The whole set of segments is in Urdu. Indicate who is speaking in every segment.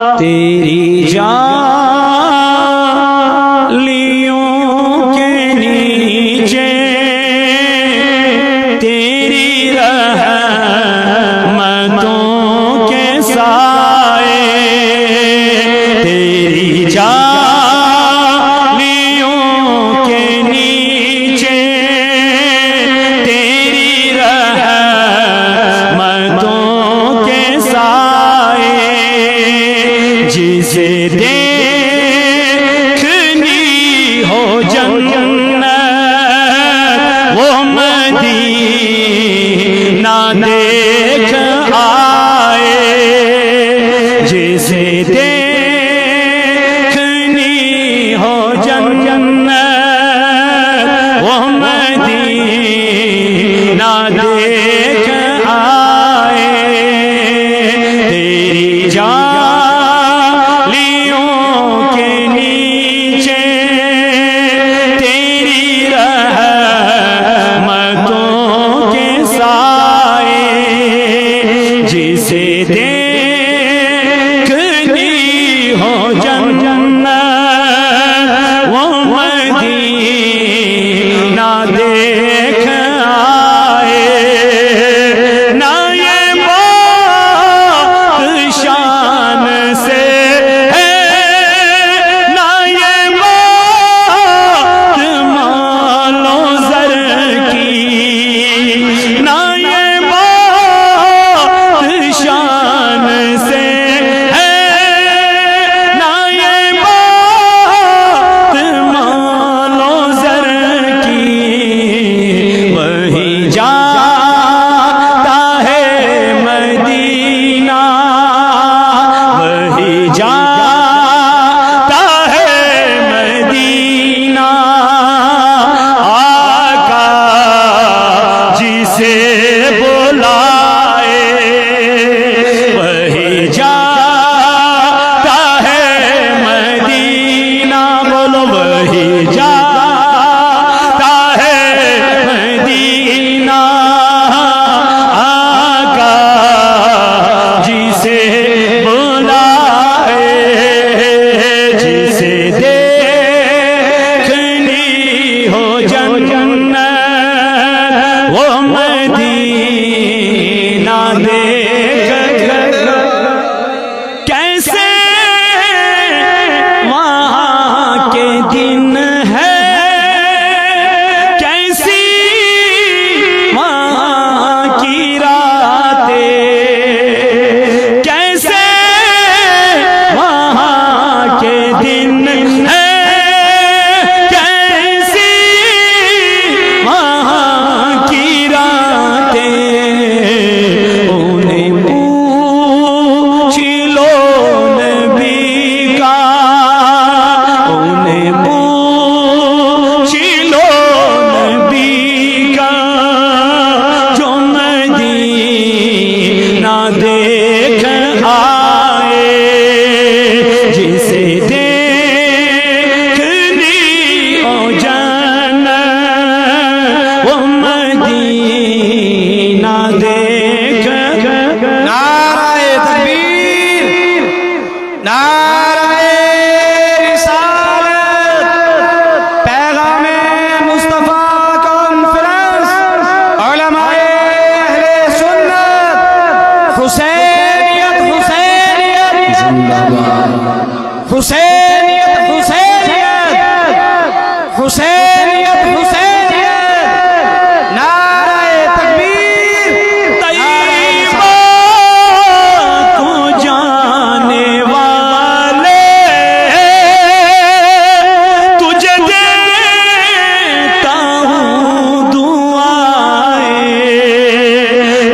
Speaker 1: تیری جالیوں کے نیچے تیری رحمتوں کے سائے، تیری جالیوں کے نیچے تیری رحمتوں کے سائے، جسے دیکھنی ہو جنت وہ مدینہ دیکھ آئے، جسے دیکھنی ہو جنت وہ مدینہ دیکھ آئے، تیری جالیوں کے نیچے تیری رحمتوں کے سائے، جسے دیکھنی ہو جنت وہ مدینہ دیکھ آئے، نہ یہ بات شان سے ہے، نہ یہ بات مال و زر کی، نہ یہ بات شان سے ہے، نہ یہ بات مال و زر کی، وہی جاتا ہے مدینہ، وہی جاتا ہے مدینہ، آقا جسے بلائے، وہی جاتا ہے مدینہ، بولو وہی جاتا ہے مدینہ، آقا جسے بلائے، جسے دیکھنی ہو جنت وہ مدینہ دیکھ، کیسے وہاں کے دن ہے، کیسی وہاں کی راتیں، کیسے وہاں کے دن ہے، کیسی وہاں کی راتیں، انہیں پوچھ لو نبی کا، انہیں پوچھ لو نبی کا، جو مدینہ دیکھ آئے، جسے دیکھنی ہو جنت وہ مدینہ دیکھ،
Speaker 2: نعرہ تکبیر، نعرہ رسالت، پیغام مصطفیٰ کانفرنس، علماء اہل سنت، حسینیت حسینیت حسینیت حسینیت حسینیت حسینیت، نعرہ تکبیر،
Speaker 1: طیبہ کو جانے والے تجھے دیتا ہوں دعائیں،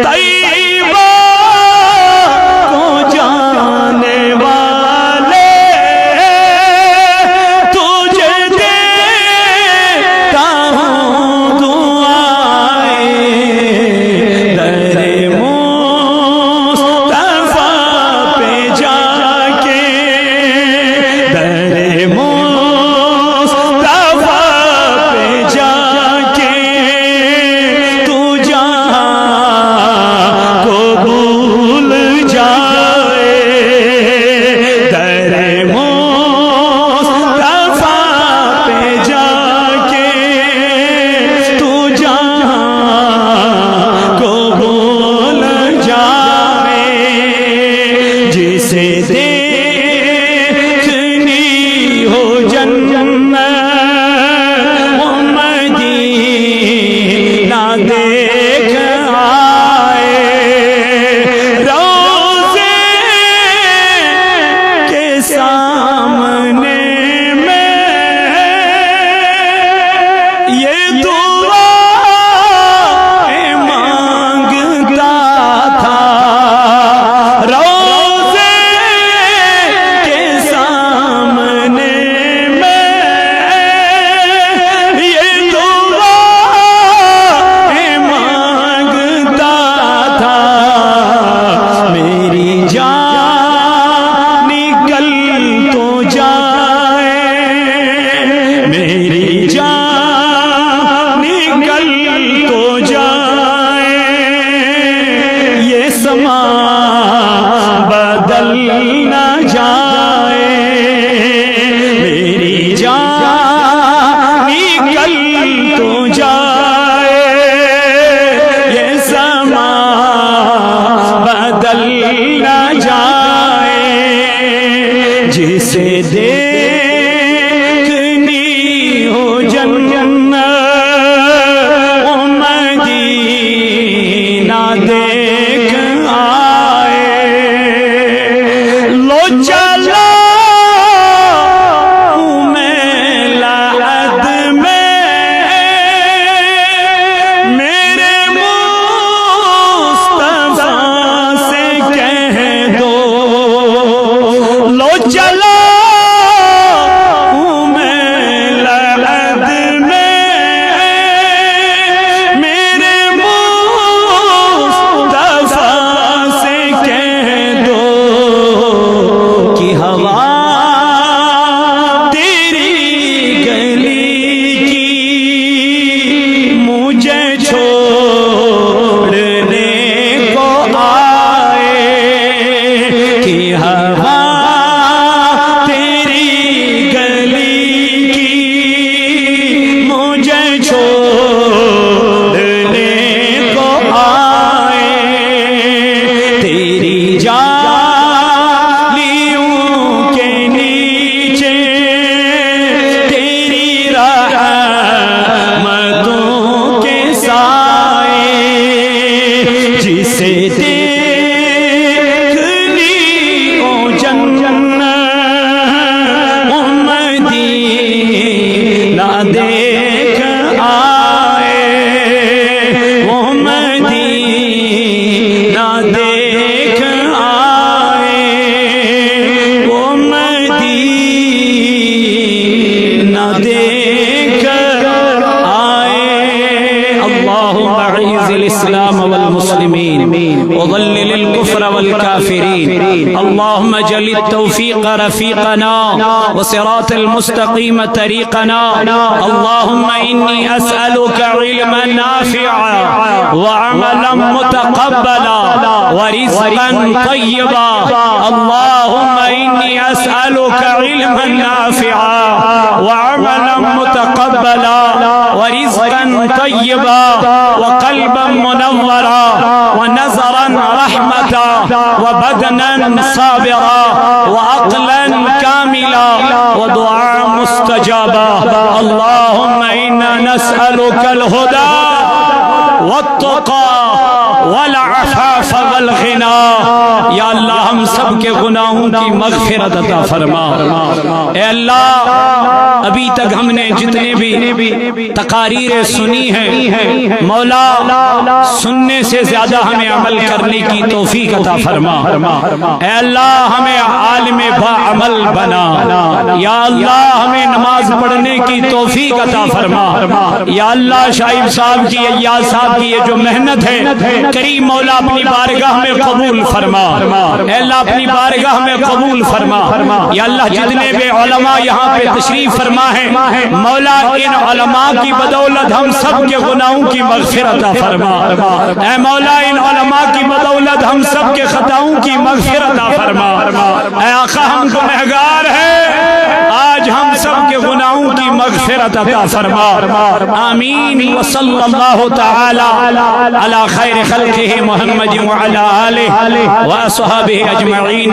Speaker 1: طیبہ کو جانے والے تجھے دیکھنی ہو جنت وہ مدینہ دیکھ آئے روضے کے سامنے میں یہ دعا مانگتا تھا روضے کے سامنے میں یہ دعا مانگتا تھا میری جان نکل تو جائے میری جان نکل تو جائے یہ سما بدل نہ جائے میری جان نکل تو جائے یہ سما بدل نہ جائے جسے دیکھنی ہو جنت وہ مدینہ دیکھ آئے لو چلا ہوں میں لحد میں میرے مصطفیٰ سے کہہ دو لو چلا ہوں میں لحد میں میرے مصطفیٰ سے کہہ دو کہ ہوا تیری گلی کی مجھے چھوڑنے کو آئے کہ ہوا تیری گلی کی مجھے چھوڑنے کو آئے تیری جالیوں کے نیچے تیری رحمتوں کے سائے جسے دیکھنی ہو جنت وہ مدینہ دیکھ آئے وہ مدینہ دیکھ آئے وہ مدینہ دیکھ آئے اللهم اعز الاسلام والمسلمين وضلل الكفر والكافرين اللهم اجعل التوفيق رفيقنا وصراط المستقيم طريقنا اللهم اني اسالك علما نافعا وعملا متقبلا ورزقا طيبا اللهم اني اسالك علما نافعا وعملا متقبلا ورزقا طيبا وقلبا منورا ونظرا رحمتا وبدنا صابرا وعقلا كاملا ودعاء مستجابا اللهم إنا نسألك الهدى والتقى والعفاف والغنى یا اللہ ہم سب کے گناہوں کی مغفرت عطا فرما اے اللہ ابھی تک ہم نے جتنے بھی تقاریر سنی ہیں مولا سننے سے زیادہ ہمیں عمل کرنے کی توفیق عطا فرما اے اللہ ہمیں عالم با عمل بنا یا اللہ ہمیں نماز پڑھنے کی توفیق عطا فرما یا اللہ شاہب صاحب کی ایاز صاحب کی یہ جو محنت ہے کریم مولا اپنی بارگاہ میں قبول فرما اے اللہ اپنی بارگاہ میں قبول فرما یا اللہ جتنے بھی علماء یہاں پہ تشریف فرما ہے مولا ان علماء کی بدولت ہم سب کے گناہوں کی مغفرت عطا فرما اے مولا ان علماء کی بدولت ہم سب کے خطاؤں کی مغفرت عطا فرما اے آقا ہم گنہگار ہیں آج ہم سب کے گناہوں کی مغفرت عطا فرما آمین وصلی اللہ تعالی علی خیر خلقہ محمد وعلی آلہ واصحابہ اجمعین